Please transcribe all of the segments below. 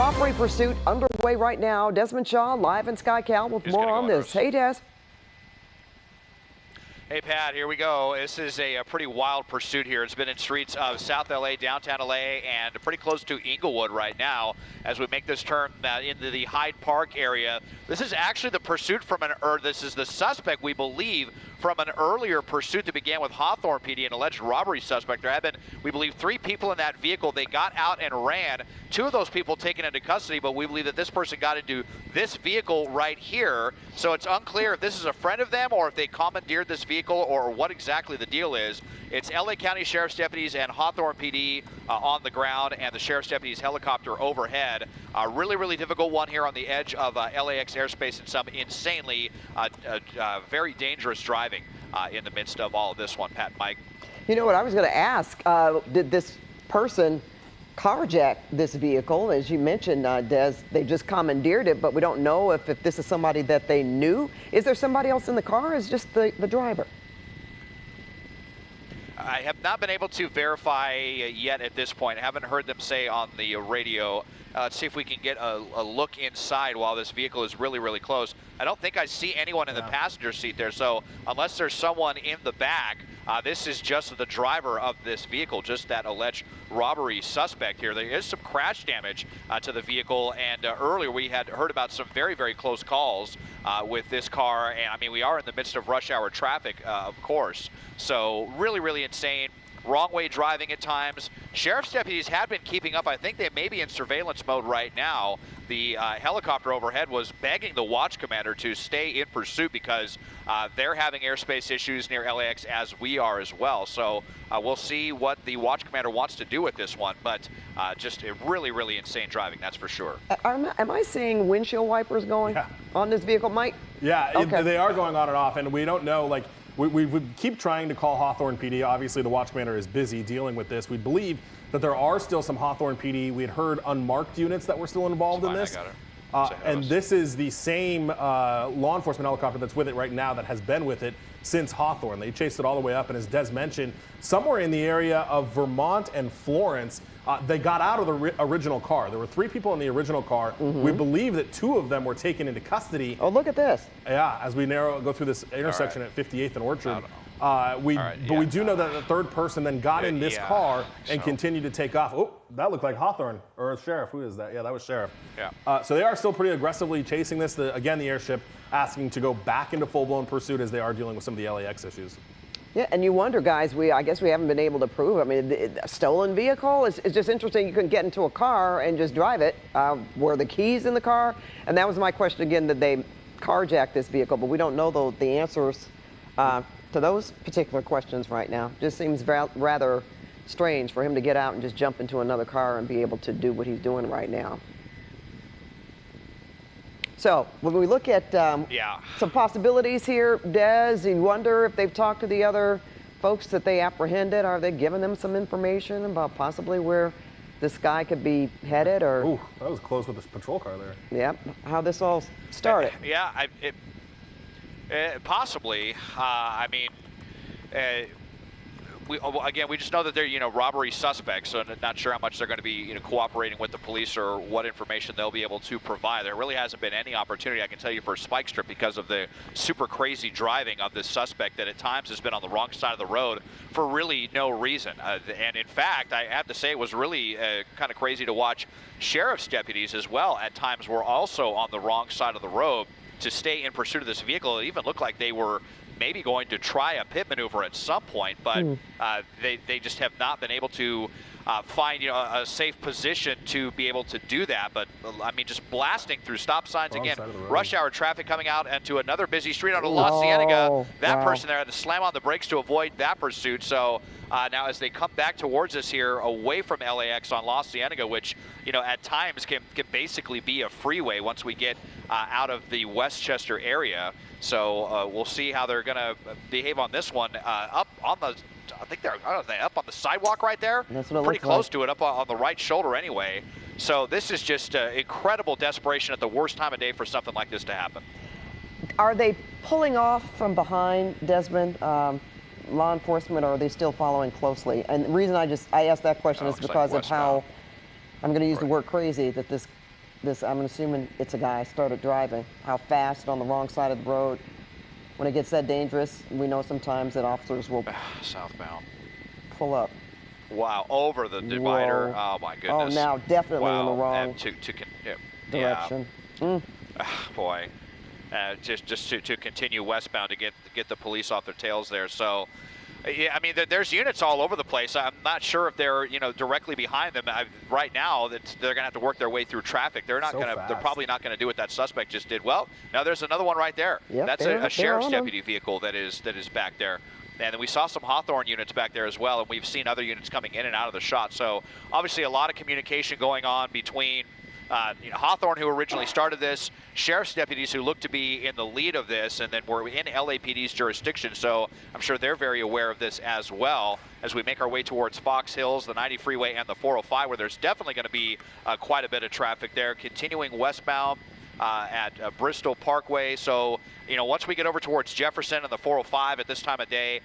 robbery pursuit underway right now. Desmond Shaw live in SkyCal with more on this. Hey, Des. Hey, Pat, here we go. This is a pretty wild pursuit here. It's been in streets of South LA, downtown LA, and pretty close to Inglewood right now as we make this turn into the Hyde Park area. This is actually the pursuit from this is the suspect, we believe, from an earlier pursuit that began with Hawthorne PD, an alleged robbery suspect. There have been, we believe, 3 people in that vehicle. They got out and ran. 2 of those people taken into custody, but we believe that this person got into this vehicle right here. So it's unclear if this is a friend of them or if they commandeered this vehicle or what exactly the deal is. It's LA County Sheriff's deputies and Hawthorne PD on the ground, and the Sheriff's deputies helicopter overhead. Really, really difficult one here on the edge of LAX airspace and some insanely very dangerous driving in the midst of all of this one. Pat and Mike. You know what I was going to ask? Did this person carjack this vehicle? As you mentioned, Des, they just commandeered it, but we don't know if this is somebody that they knew. Is there somebody else in the car, or is just the driver? I have not been able to verify yet at this point. I haven't heard them say on the radio. Let's see if we can get a look inside while this vehicle is really, really close. I don't think I see anyone in the passenger seat there, so unless there's someone in the back, this is just the driver of this vehicle, just that alleged robbery suspect here. There is some crash damage to the vehicle, and earlier we had heard about some very, very close calls with this car, and I mean, we are in the midst of rush hour traffic, of course, so really, really insane. Wrong way driving at times. Sheriff's deputies had been keeping up. I think they may be in surveillance mode right now. The helicopter overhead was begging the watch commander to stay in pursuit because they're having airspace issues near LAX as we are as well. So we'll see what the watch commander wants to do with this one, but just a really, really insane driving, that's for sure. Am I seeing windshield wipers going on this vehicle, Mike? Yeah, okay. They are going on and off, and we don't know, like, we would keep trying to call Hawthorne PD. Obviously, the watch commander is busy dealing with this. We believe that there are still some Hawthorne PD. We had heard unmarked units that were still involved in this. And this is the same law enforcement helicopter that's with it right now that has been with it since Hawthorne. They chased it all the way up, and as Des mentioned, somewhere in the area of Vermont and Florence, they got out of the original car. There were 3 people in the original car. We believe that 2 of them were taken into custody. Oh, look at this. Yeah, as we go through this intersection at 58th and Orchard. But we do know that the 3rd person then got in this car and continued to take off. Oh, that looked like Hawthorne or Sheriff. Who is that? Yeah, that was Sheriff. Yeah. So they are still pretty aggressively chasing this. Again, the airship asking to go back into full-blown pursuit as they are dealing with some of the LAX issues. Yeah, and you wonder, guys, I guess we haven't been able to prove. I mean, a stolen vehicle, it's just interesting. You can get into a car and just drive it. Were the keys in the car? And that was my question again, that they carjacked this vehicle, but we don't know the answers to those particular questions right now. Just seems rather strange for him to get out and just jump into another car and be able to do what he's doing right now. So when we look at some possibilities here, Des, you wonder if they've talked to the other folks that they apprehended. Are they giving them some information about possibly where this guy could be headed? Or ooh, that was close with this patrol car there. Yep, how this all started. Yeah, possibly. I mean, we just know that they're, robbery suspects, so not sure how much they're going to be, cooperating with the police or what information they'll be able to provide. There really hasn't been any opportunity, I can tell you, for a spike strip because of the super crazy driving of this suspect that at times has been on the wrong side of the road for really no reason. And in fact, I have to say it was really kind of crazy to watch sheriff's deputies as well at times were also on the wrong side of the road to stay in pursuit of this vehicle. It even looked like they were maybe going to try a pit maneuver at some point, but they just have not been able to find a safe position to be able to do that. But I mean, just blasting through stop signs again, rush hour traffic coming out into another busy street on La Cienega. That person there had to slam on the brakes to avoid that pursuit. So now as they come back towards us here away from LAX on La Cienega, which at times can basically be a freeway once we get out of the Westchester area. So we'll see how they're going to behave on this one. Up on the, I think they're up on the sidewalk right there. That's what it pretty looks close like. to it, up on the right shoulder anyway. So this is just incredible desperation at the worst time of day for something like this to happen. Are they pulling off from behind, Desmond? Law enforcement, or are they still following closely? And the reason I asked that question is because of how, I'm going to use the word crazy, that this this, I'm assuming it's a guy, started driving. How fast on the wrong side of the road. When it gets that dangerous, we know sometimes that officers will southbound pull up. Wow, over the divider. Whoa. Oh my goodness. Oh, now definitely wow. in the wrong direction. Mm. Boy, just to continue westbound to get the police off their tails there. So, yeah, I mean, there's units all over the place. I'm not sure if they're directly behind them right now. They're gonna have to work their way through traffic. They're not They're probably not gonna do what that suspect just did. Well, now there's another one right there. Yep, That's a sheriff's deputy vehicle that is back there. And then we saw some Hawthorne units back there as well, and we've seen other units coming in and out of the shot. So obviously a lot of communication going on between Hawthorne, who originally started this, sheriff's deputies who look to be in the lead of this, and then we're in LAPD's jurisdiction, so I'm sure they're very aware of this as well as we make our way towards Fox Hills, the 90 freeway, and the 405, where there's definitely going to be quite a bit of traffic there, continuing westbound at Bristol Parkway. So, once we get over towards Jefferson and the 405 at this time of day,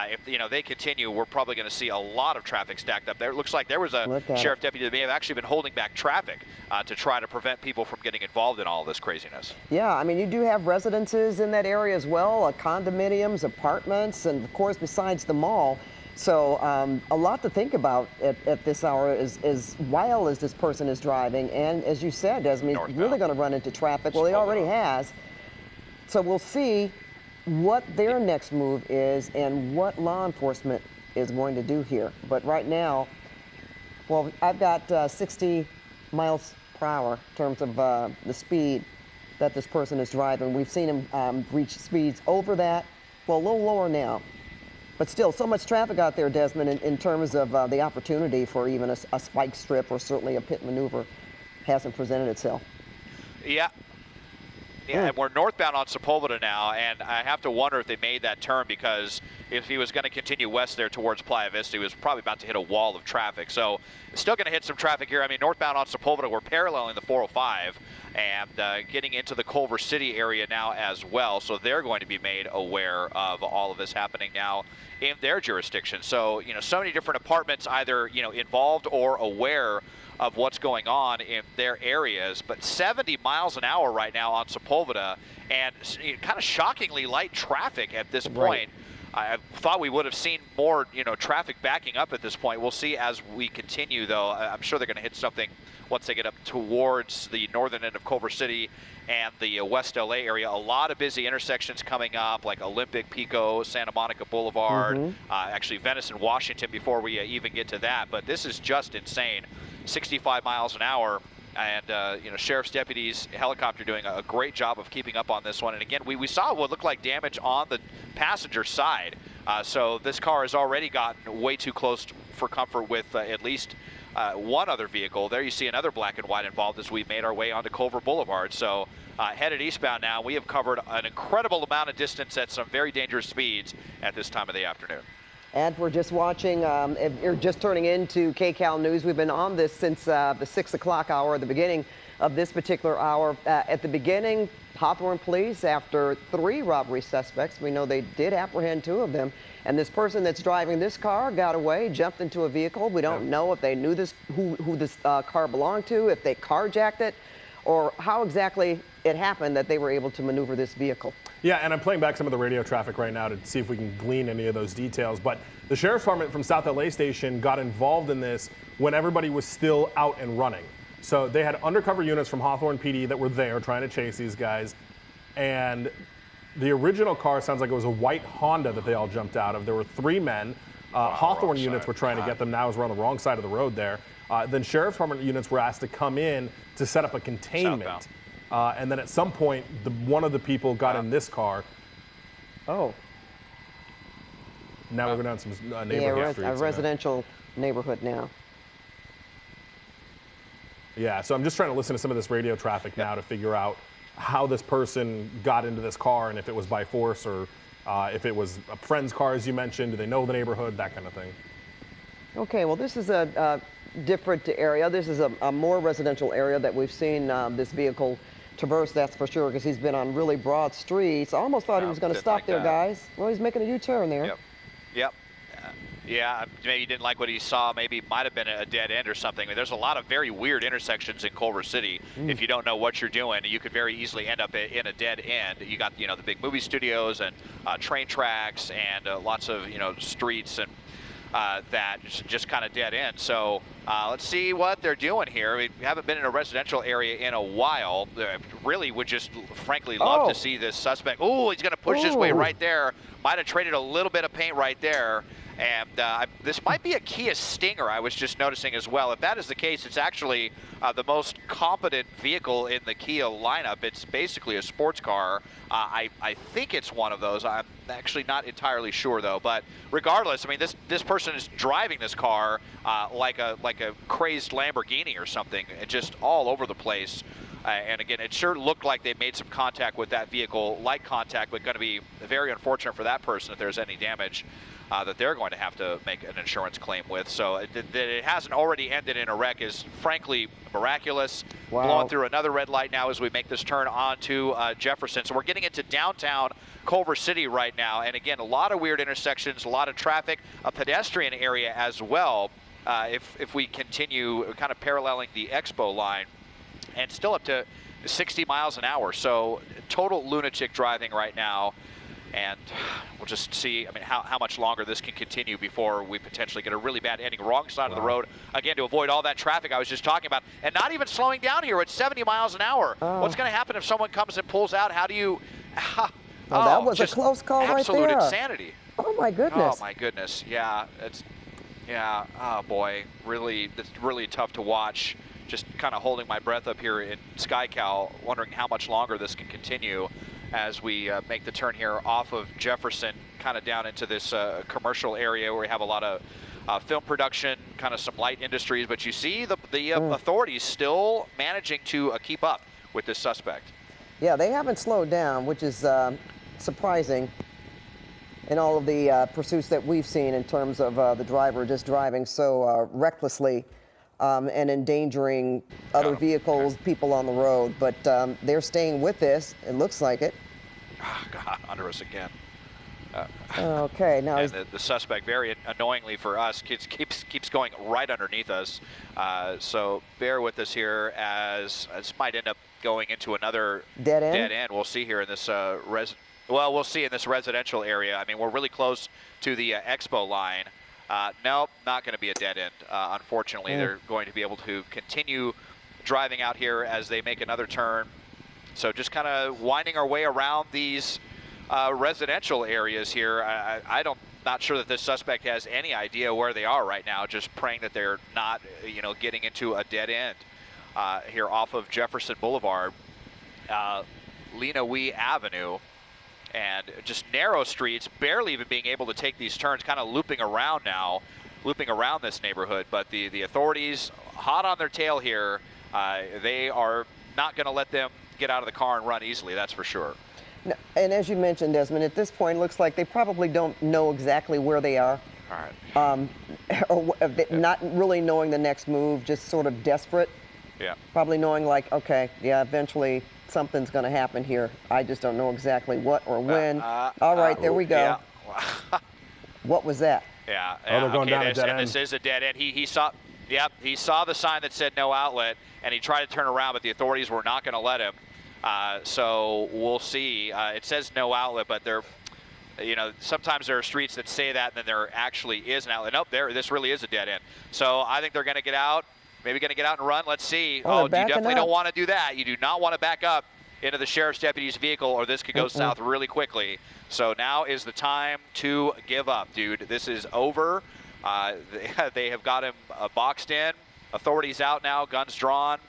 if they continue, we're probably going to see a lot of traffic stacked up there. It looks like there was a sheriff deputy that may have actually been holding back traffic to try to prevent people from getting involved in all of this craziness. Yeah, I mean, you do have residences in that area as well, condominiums, apartments, and of course, besides the mall. So a lot to think about at this hour is while as this person is driving, and as you said, Desmond, he's really going to run into traffic. Well, he already has. So we'll see what their next move is and what law enforcement is going to do here. But right now, well, I've got 60 miles per hour in terms of the speed that this person is driving. We've seen him reach speeds over that, well, a little lower now. But still, so much traffic out there, Desmond, in terms of the opportunity for even a spike strip or certainly a pit maneuver hasn't presented itself. Yeah. Yeah, and we're northbound on Sepulveda now, and I have to wonder if they made that turn, because if he was going to continue west there towards Playa Vista, he was probably about to hit a wall of traffic. So still going to hit some traffic here. I mean, northbound on Sepulveda, we're paralleling the 405 and getting into the Culver City area now as well. So they're going to be made aware of all of this happening now in their jurisdiction. So, so many different apartments either, involved or aware of what's going on in their areas, but 70 miles an hour right now on Sepulveda, and kind of shockingly light traffic at this point. I thought we would have seen more, traffic backing up at this point. We'll see as we continue, though. I'm sure they're going to hit something once they get up towards the northern end of Culver City and the West LA area. A lot of busy intersections coming up, like Olympic, Pico, Santa Monica Boulevard, actually Venice and Washington before we even get to that. But this is just insane. 65 miles an hour, and sheriff's deputies, helicopter doing a great job of keeping up on this one. And again, we saw what looked like damage on the passenger side. So this car has already gotten way too close for comfort with at least one other vehicle. There you see another black and white involved as we made our way onto Culver Boulevard. So headed eastbound now. We have covered an incredible amount of distance at some very dangerous speeds at this time of the afternoon. And we're just watching, if you're just turning into KCAL News, we've been on this since the 6 o'clock hour, the beginning of this particular hour. At the beginning, Hawthorne police, after 3 robbery suspects, we know they did apprehend 2 of them. And this person that's driving this car got away, jumped into a vehicle. We don't know if they knew this, who this car belonged to, if they carjacked it, or how exactly it happened that they were able to maneuver this vehicle. Yeah, and I'm playing back some of the radio traffic right now to see if we can glean any of those details. But the Sheriff's Department from South LA Station got involved in this when everybody was still out and running. So they had undercover units from Hawthorne PD that were there trying to chase these guys. And the original car sounds like it was a white Honda that they all jumped out of. There were 3 men. Hawthorne units were trying to get them now as we're on the wrong side of the road there. Then Sheriff's Department units were asked to come in to set up a containment. And then at some point, one of the people got in this car. Oh. Now we're going down some neighborhood streets. A residential neighborhood now. Yeah, so I'm just trying to listen to some of this radio traffic now to figure out how this person got into this car and if it was by force or if it was a friend's car, as you mentioned. Do they know the neighborhood? That kind of thing. Okay, well, this is a different area. This is a more residential area that we've seen this vehicle traverse, that's for sure, because he's been on really broad streets. I almost thought he was going to stop there, guys. Well, he's making a U-turn there. Yep. Yeah, maybe he didn't like what he saw. Maybe it might have been a dead end or something. I mean, there's a lot of very weird intersections in Culver City. If you don't know what you're doing, you could very easily end up in a dead end. You got, the big movie studios and train tracks and lots of, streets and that just kind of dead end. So let's see what they're doing here. We haven't been in a residential area in a while. Really would just, frankly, love to see this suspect. Oh, he's going to push his way right there. Might have traded a little bit of paint right there. And this might be a Kia Stinger, I was just noticing as well. If that is the case, it's actually the most competent vehicle in the Kia lineup. It's basically a sports car. I think it's one of those. I'm actually not entirely sure, though. But regardless, I mean, this person is driving this car like a crazed Lamborghini or something, just all over the place. And again, it sure looked like they made some contact with that vehicle, light contact, but going to be very unfortunate for that person if there's any damage that they're going to have to make an insurance claim with. So that it hasn't already ended in a wreck is frankly miraculous. Wow. Blowing through another red light now as we make this turn onto Jefferson. So we're getting into downtown Culver City right now. And again, a lot of weird intersections, a lot of traffic, a pedestrian area as well. If we continue kind of paralleling the Expo line, and still up to 60 miles an hour. So total lunatic driving right now. And we'll just see, I mean, how much longer this can continue before we potentially get a really bad ending. Wrong side of the road, again, to avoid all that traffic I was just talking about. And not even slowing down here at 70 miles an hour. What's going to happen if someone comes and pulls out? How do you... that was a close call right there. Absolute insanity. Oh, my goodness. Oh, my goodness. Yeah, oh, boy. It's really tough to watch. Just kind of holding my breath up here in SkyCal, wondering how much longer this can continue as we make the turn here off of Jefferson, kind of down into this commercial area where we have a lot of film production, kind of some light industries. But you see the authorities still managing to keep up with this suspect. Yeah, they haven't slowed down, which is surprising in all of the pursuits that we've seen in terms of the driver just driving so recklessly. And endangering other vehicles, people on the road. But they're staying with this. It looks like it. Oh, God, under us again. Okay, now and the suspect, very annoyingly for us, keeps going right underneath us. So bear with us here as this might end up going into another dead end. We'll see here in this we'll see in this residential area. I mean, we're really close to the Expo line. Nope, not going to be a dead end. Unfortunately, they're going to be able to continue driving out here as they make another turn. So just kind of winding our way around these residential areas here. Not sure that this suspect has any idea where they are right now. Just praying that they're not, getting into a dead end here off of Jefferson Boulevard, Lena Wee Avenue. And just narrow streets, barely even being able to take these turns, kind of looping around this neighborhood. But the authorities, hot on their tail here, they are not going to let them get out of the car and run easily, that's for sure. No, and as you mentioned, Desmond, at this point, it looks like they probably don't know exactly where they are. All right. Not really knowing the next move, just sort of desperate. Yeah. Probably knowing like, okay, yeah, eventually something's going to happen here. I just don't know exactly what or when. All right, there we go. Yeah. What was that? Yeah. They're going down a dead end. This is a dead end. He saw the sign that said no outlet, and he tried to turn around, but the authorities were not going to let him. So we'll see. It says no outlet, but sometimes there are streets that say that, and then there actually is an outlet. Nope, this really is a dead end. So I think they're going to get out. Maybe going to get out and run. Let's see. Oh, you definitely don't want to do that. You do not want to back up into the sheriff's deputy's vehicle, or this could go south really quickly. So now is the time to give up, dude. This is over. They have got him boxed in. Authorities out now, guns drawn.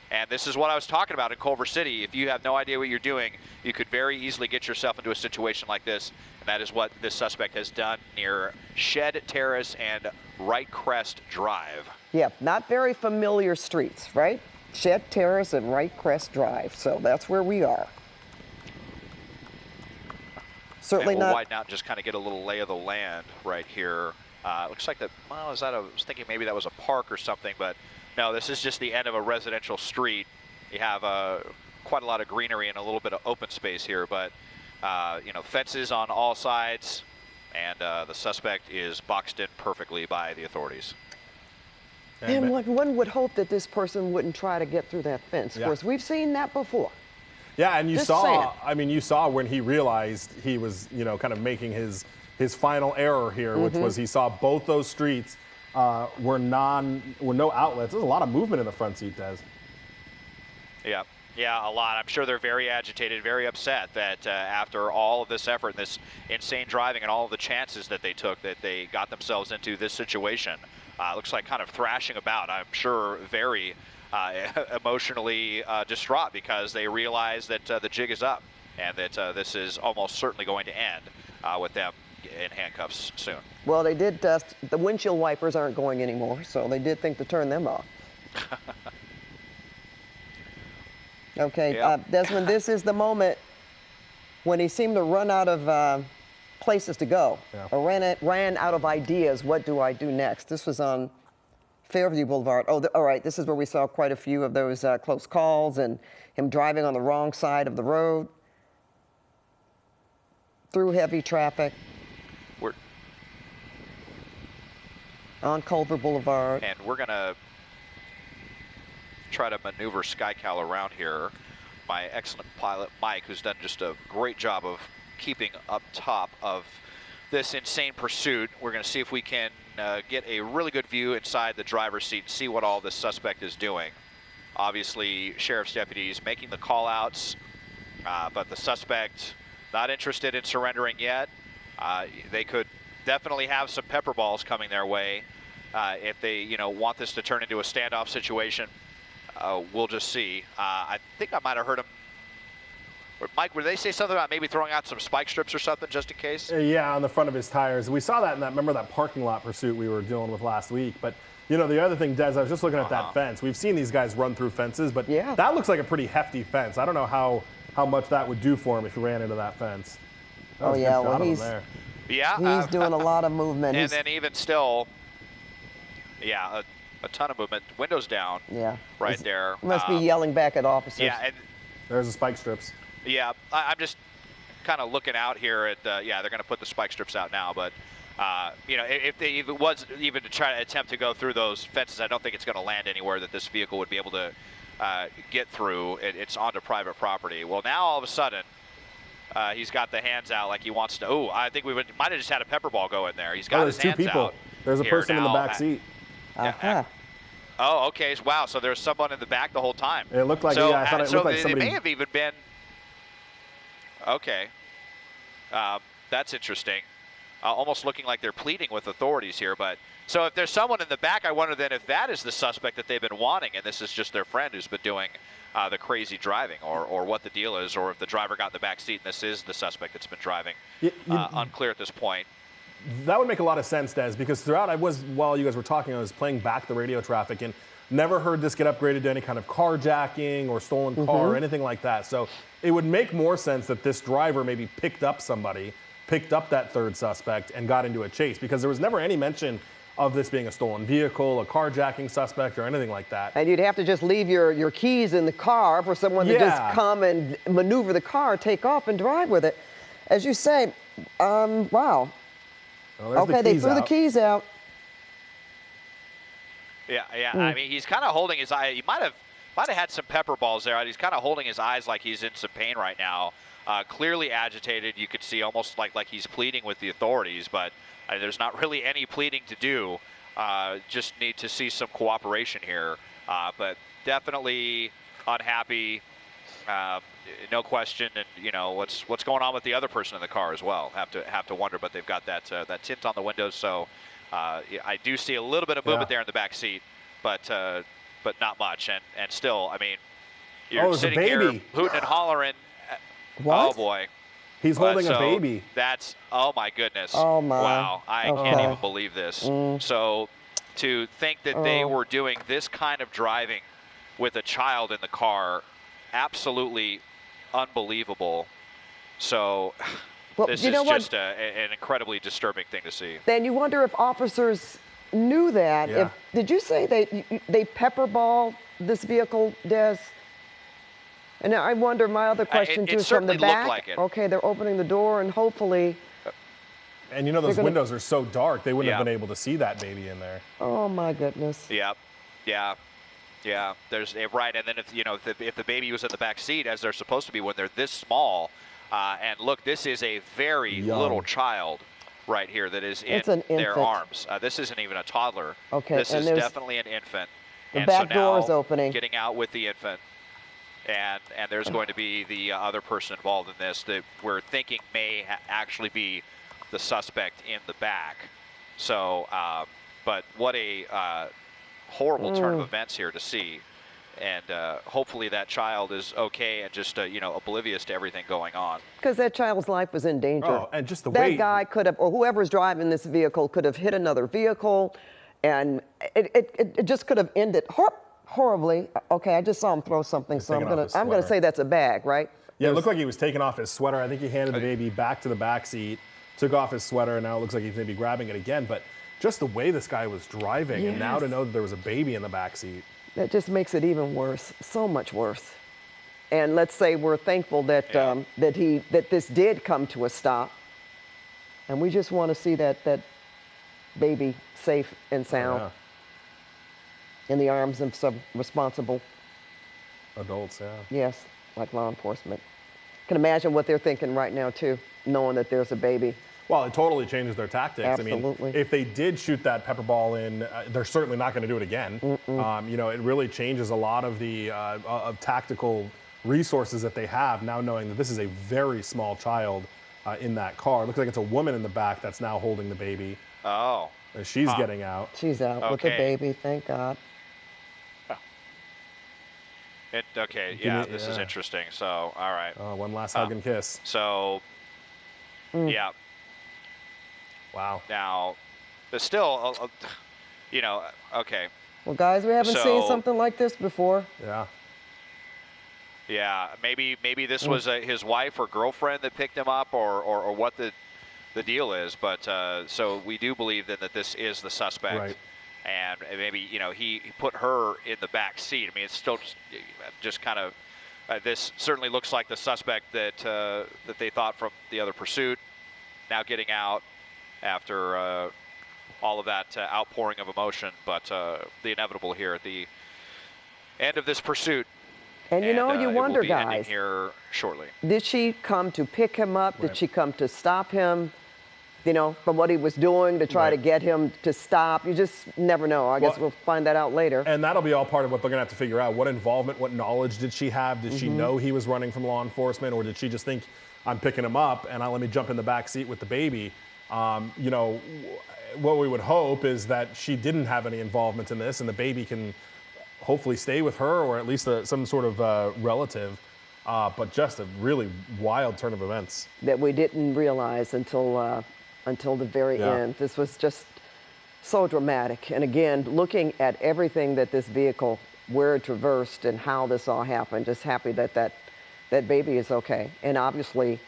And this is what I was talking about in Culver City. If you have no idea what you're doing, you could very easily get yourself into a situation like this. And that is what this suspect has done near Shed Terrace and Wright Crest Drive. Yeah, not very familiar streets, right? Shed Terrace and Wright Crest Drive. So that's where we are. Certainly we'll not. Widen out and just kind of get a little lay of the land right here. Looks like that, well, I was thinking maybe that was a park or something, but no, this is just the end of a residential street. You have quite a lot of greenery and a little bit of open space here, but fences on all sides. and the suspect is boxed in perfectly by the authorities. And one would hope that this person wouldn't try to get through that fence. Of course, we've seen that before. Yeah, and you Just saw, saying. I mean, you saw when he realized he was, kind of making his final error here, which was he saw both those streets were no outlets. There's a lot of movement in the front seat, Des. Yeah. Yeah, a lot. I'm sure they're very agitated, very upset that after all of this effort, this insane driving, and all of the chances that they took, that they got themselves into this situation. Looks like kind of thrashing about. I'm sure very emotionally distraught because they realize that the jig is up and that this is almost certainly going to end with them in handcuffs soon. Well, they did, the windshield wipers aren't going anymore, so they did think to turn them off. Okay, Yep. Desmond, this is the moment when he seemed to run out of places to go, or ran out of ideas. What do I do next? This was on Fairview Boulevard. Oh, all right, this is where we saw quite a few of those close calls and him driving on the wrong side of the road through heavy traffic on Culver Boulevard. And we're going to try to maneuver SkyCal around here. My excellent pilot, Mike, who's done just a great job of keeping up top of this insane pursuit. We're going to see if we can get a really good view inside the driver's seat and see what all this suspect is doing. Obviously, sheriff's deputies making the call-outs, but the suspect not interested in surrendering yet. They could definitely have some pepper balls coming their way if they, want this to turn into a standoff situation. We'll just see. I think I might have heard him. Mike, would they say something about maybe throwing out some spike strips or something just in case? Yeah, on the front of his tires. We saw that in remember that parking lot pursuit we were dealing with last week. But, the other thing, Des, I was just looking at that fence. We've seen these guys run through fences, but that looks like a pretty hefty fence. I don't know how much that would do for him if he ran into that fence. Oh, yeah, well, he's doing a lot of movement. And then even still, a ton of movement. Windows down. Yeah. Right there. He must be yelling back at officers. Yeah. And there's the spike strips. Yeah, I'm just kind of looking out here at, they're going to put the spike strips out now, but, if it was even to try to attempt to go through those fences, I don't think it's going to land anywhere that this vehicle would be able to get through. It's onto private property. Well, now all of a sudden, he's got the hands out like he wants to. Oh, I think we might have just had a pepper ball go in there. He's got his hands out. There's two people. There's a person in the back seat. Oh, okay. Wow. So there's someone in the back the whole time. It looked like, I thought it looked like somebody. They may have even been. Okay. That's interesting. Almost looking like they're pleading with authorities here. But so if there's someone in the back, I wonder then if that is the suspect that they've been wanting, and this is just their friend who's been doing the crazy driving, or what the deal is, or if the driver got in the back seat and this is the suspect that's been driving. Unclear at this point. That would make a lot of sense, Des, because throughout, while you guys were talking, I was playing back the radio traffic and never heard this get upgraded to any kind of carjacking or stolen car or anything like that. So it would make more sense that this driver maybe picked up that third suspect and got into a chase, because there was never any mention of this being a stolen vehicle, a carjacking suspect, or anything like that. And you'd have to just leave your keys in the car for someone to just come and maneuver the car, take off, and drive with it. As you say, wow. Well, okay, they threw the keys out. Yeah. I mean, he's kind of holding his eye. He might have had some pepper balls there. He's kind of holding his eyes like he's in some pain right now. Clearly agitated. You could see almost like he's pleading with the authorities, but there's not really any pleading to do. Just need to see some cooperation here. But definitely unhappy. No question, and what's going on with the other person in the car as well. Have to wonder, but they've got that tint on the windows, so I do see a little bit of movement there in the back seat, but not much, and still, I mean, you're sitting here hooting and hollering. What? Oh boy, he's holding a baby. That's oh my goodness. Oh my. Wow, I can't even believe this. So to think that they were doing this kind of driving with a child in the car. Absolutely unbelievable. So this is just an incredibly disturbing thing to see. Then you wonder if officers knew that. Yeah. Did you say they pepperball this vehicle, Des? And I wonder, my other question too is from the back. Looked like it. Okay, they're opening the door and hopefully And you know those windows are so dark, they wouldn't have Yeah. been able to see that baby in there. Oh my goodness. Yep. Yeah. Yeah. There's right. And then if the baby was in the back seat, as they're supposed to be when they're this small, and look, this is a very Young. little child right here that is in It's an their infant. arms. This isn't even a toddler. Okay, This and is there's- definitely an infant. The And back so door now is opening. Getting out with the infant. And there's going to be the other person involved in this that we're thinking may actually be the suspect in the back. So, but what a horrible turn of events here to see. And hopefully that child is okay and just, oblivious to everything going on. Because that child's life was in danger. Oh, and just the that way guy could have, or whoever's driving this vehicle could have hit another vehicle, and it just could have ended horribly. Okay, I just saw him throw something, so taking off his I'm gonna sweater. say that's a bag, right? Yeah, it looked like he was taking off his sweater. I think he handed the baby back to the back seat, took off his sweater, and now it looks like he's maybe grabbing it again. But just the way this guy was driving, and now to know that there was a baby in the back seat. That just makes it even worse, so much worse. And let's say we're thankful that that this did come to a stop, and we just want to see that baby safe and sound in the arms of some responsible Adults, yeah. yes, like law enforcement. Can imagine what they're thinking right now too, knowing that there's a baby. Well, it totally changes their tactics. Absolutely. I mean, if they did shoot that pepper ball in, they're certainly not going to do it again. It really changes a lot of the of tactical resources that they have now, knowing that this is a very small child in that car. It looks like it's a woman in the back that's now holding the baby. Oh. And she's getting out. She's out with the baby, thank God. This is interesting. So, all right. One last hug and kiss. So, yeah. Wow. Now, there's still, okay. Well, guys, we haven't seen So- something like this before. Yeah. Yeah, maybe this was his wife or girlfriend that picked him up, or what the deal is. But so we do believe then that this is the suspect, Right. and maybe he put her in the back seat. I mean, it's still just kind of this certainly looks like the suspect that that they thought from the other pursuit. Now getting out after all of that outpouring of emotion, but the inevitable here at the end of this pursuit. And you know, you it wonder, will be ending guys, here shortly. did she come to pick him up? Did Right. she come to stop him? From what he was doing to try to get him to stop? You just never know. I guess we'll find that out later. And that'll be all part of what they're going to have to figure out. What involvement, what knowledge did she have? Did she know he was running from law enforcement, or did she just think, I'm picking him up and let me jump in the back seat with the baby? What we would hope is that she didn't have any involvement in this, and the baby can hopefully stay with her, or at least some sort of relative. But just a really wild turn of events. That we didn't realize until the very end. This was just so dramatic. And again, looking at everything that this vehicle, where it traversed and how this all happened, just happy that that baby is okay. And obviously,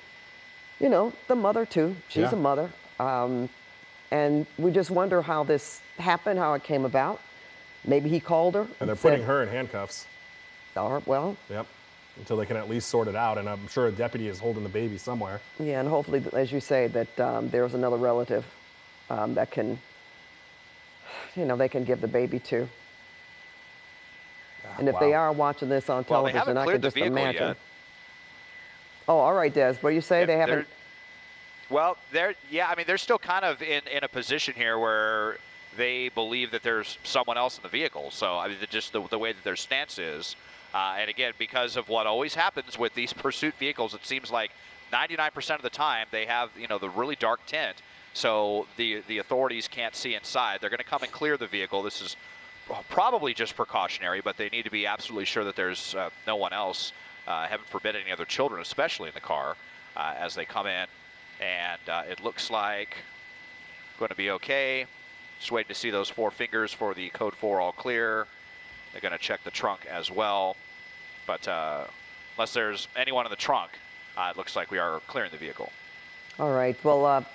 the mother too. She's a mother. And we just wonder how this happened, how it came about. Maybe he called her. And they're putting her in handcuffs. Well. Yep. Until they can at least sort it out. And I'm sure a deputy is holding the baby somewhere. Yeah, and hopefully, as you say, that there's another relative that can, they can give the baby to. And if they are watching this on Well, they television, haven't I cleared could the just vehicle imagine. yet. Oh, all right, Des. What do you say? They haven't. Well, they're still kind of in a position here where they believe that there's someone else in the vehicle. So, I mean, just the way that their stance is. And again, because of what always happens with these pursuit vehicles, it seems like 99% of the time they have, the really dark tint. So the authorities can't see inside. They're going to come and clear the vehicle. This is probably just precautionary, but they need to be absolutely sure that there's no one else, heaven forbid any other children, especially in the car, as they come in. And it looks like going to be okay. Just waiting to see those 4 fingers for the code 4 all clear. They're going to check the trunk as well. But unless there's anyone in the trunk, it looks like we are clearing the vehicle. All right. Well,